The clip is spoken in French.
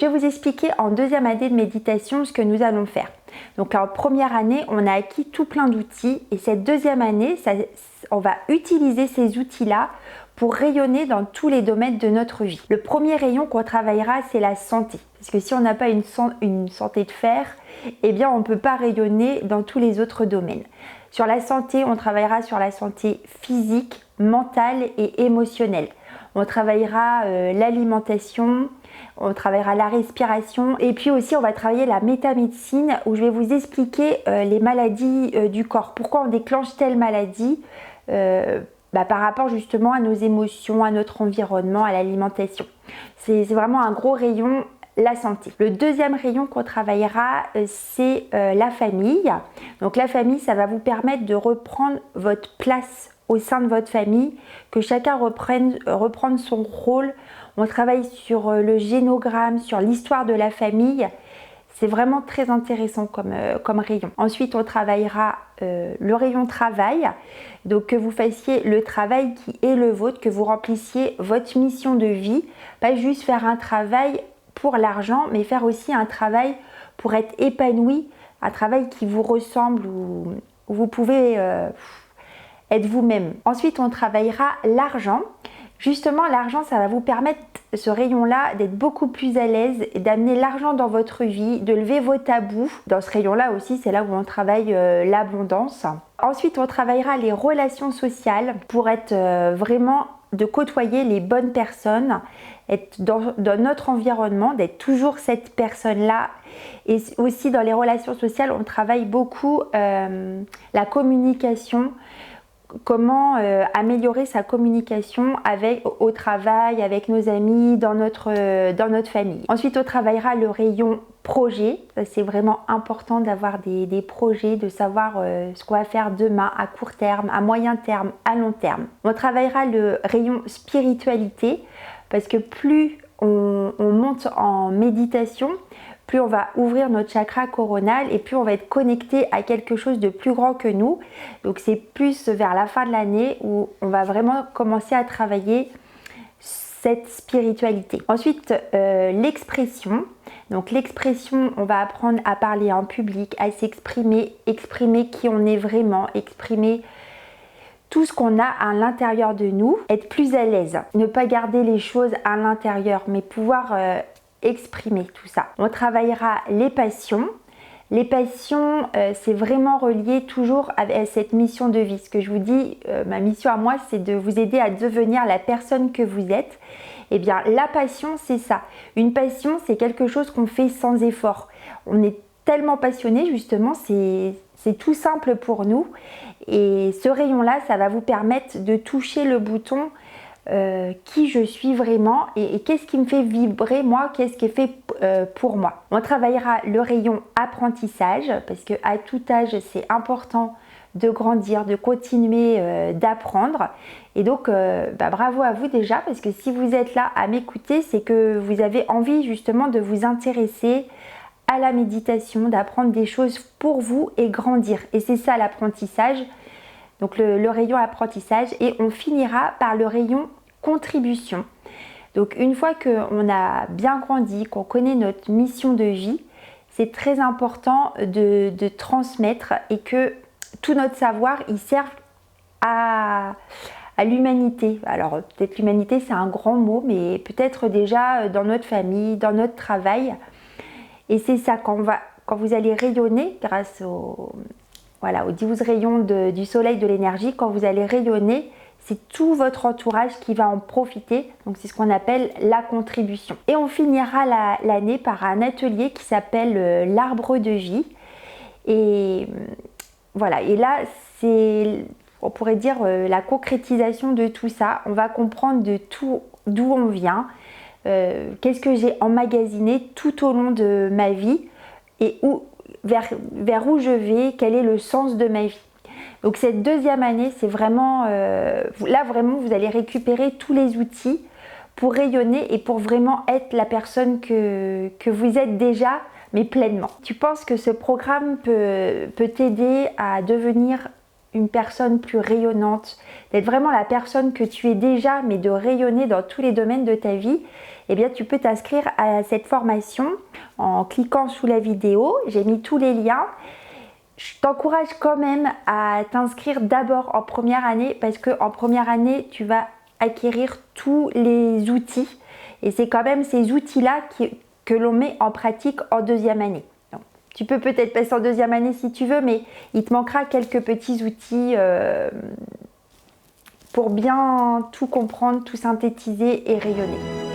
Je vais vous expliquer en deuxième année de méditation ce que nous allons faire. Donc en première année, on a acquis tout plein d'outils et cette deuxième année, on va utiliser ces outils-là pour rayonner dans tous les domaines de notre vie. Le premier rayon qu'on travaillera, c'est la santé. Parce que si on n'a pas une santé de fer, eh bien on ne peut pas rayonner dans tous les autres domaines. Sur la santé, on travaillera sur la santé physique, mentale et émotionnelle. On travaillera l'alimentation, on travaillera la respiration et puis aussi on va travailler la métamédecine où je vais vous expliquer les maladies du corps. Pourquoi on déclenche telle maladie par rapport justement à nos émotions, à notre environnement, à l'alimentation. C'est vraiment un gros rayon, la santé. Le deuxième rayon qu'on travaillera, c'est la famille. Donc la famille, ça va vous permettre de reprendre votre place au sein de votre famille, que chacun reprenne son rôle. On travaille sur le génogramme, sur l'histoire de la famille. C'est vraiment très intéressant comme rayon. Ensuite, on travaillera le rayon travail. Donc que vous fassiez le travail qui est le vôtre, que vous remplissiez votre mission de vie. Pas juste faire un travail pour l'argent, mais faire aussi un travail pour être épanoui, un travail qui vous ressemble, où vous pouvez être vous-même. Ensuite, on travaillera l'argent. Justement, l'argent, ça va vous permettre, ce rayon-là, d'être beaucoup plus à l'aise et d'amener l'argent dans votre vie, de lever vos tabous. Dans ce rayon-là aussi, c'est là où on travaille l'abondance. Ensuite, on travaillera les relations sociales pour être vraiment de côtoyer les bonnes personnes, être dans notre environnement, d'être toujours cette personne-là. Et aussi dans les relations sociales, on travaille beaucoup la communication. Comment améliorer sa communication au travail, avec nos amis, dans notre famille. Ensuite, on travaillera le rayon projet. C'est vraiment important d'avoir des projets, de savoir ce qu'on va faire demain, à court terme, à moyen terme, à long terme. On travaillera le rayon spiritualité parce que plus on monte en méditation, plus on va ouvrir notre chakra coronal et plus on va être connecté à quelque chose de plus grand que nous. Donc c'est plus vers la fin de l'année où on va vraiment commencer à travailler cette spiritualité. Ensuite, l'expression. Donc l'expression, on va apprendre à parler en public, à s'exprimer, exprimer qui on est vraiment, exprimer tout ce qu'on a à l'intérieur de nous, être plus à l'aise. Ne pas garder les choses à l'intérieur, mais pouvoir exprimer tout ça. On travaillera les passions. Les passions, c'est vraiment relié toujours à cette mission de vie. Ce que je vous dis, ma mission à moi, c'est de vous aider à devenir la personne que vous êtes. Eh bien, la passion, c'est ça. Une passion, c'est quelque chose qu'on fait sans effort. On est tellement passionné, justement, c'est tout simple pour nous. Et ce rayon-là, ça va vous permettre de toucher le bouton qui je suis vraiment et qu'est-ce qui me fait vibrer moi, qu'est-ce qui est fait pour moi. On travaillera le rayon apprentissage parce que à tout âge c'est important de grandir, de continuer d'apprendre et donc bravo à vous déjà parce que si vous êtes là à m'écouter c'est que vous avez envie justement de vous intéresser à la méditation, d'apprendre des choses pour vous et grandir et c'est ça l'apprentissage. Donc le rayon apprentissage et on finira par le rayon contribution. Donc une fois qu'on a bien grandi, qu'on connaît notre mission de vie, c'est très important de transmettre et que tout notre savoir il serve à l'humanité. Alors peut-être l'humanité c'est un grand mot, mais peut-être déjà dans notre famille, dans notre travail. Et c'est ça, quand vous allez rayonner grâce aux 12 rayons du soleil de l'énergie, quand vous allez rayonner, c'est tout votre entourage qui va en profiter. Donc c'est ce qu'on appelle la contribution. Et on finira l'année par un atelier qui s'appelle l'arbre de vie. Et voilà, et là c'est, on pourrait dire, la concrétisation de tout ça. On va comprendre de tout d'où on vient, qu'est-ce que j'ai emmagasiné tout au long de ma vie et vers où je vais, quel est le sens de ma vie. Donc cette deuxième année, c'est vraiment, là vraiment vous allez récupérer tous les outils pour rayonner et pour vraiment être la personne que vous êtes déjà, mais pleinement. Tu penses que ce programme peut t'aider à devenir une personne plus rayonnante, d'être vraiment la personne que tu es déjà, mais de rayonner dans tous les domaines de ta vie, eh bien tu peux t'inscrire à cette formation en cliquant sous la vidéo. J'ai mis tous les liens. Je t'encourage quand même à t'inscrire d'abord en première année parce qu'en première année, tu vas acquérir tous les outils et c'est quand même ces outils-là que l'on met en pratique en deuxième année. Donc, tu peux peut-être passer en deuxième année si tu veux, mais il te manquera quelques petits outils pour bien tout comprendre, tout synthétiser et rayonner.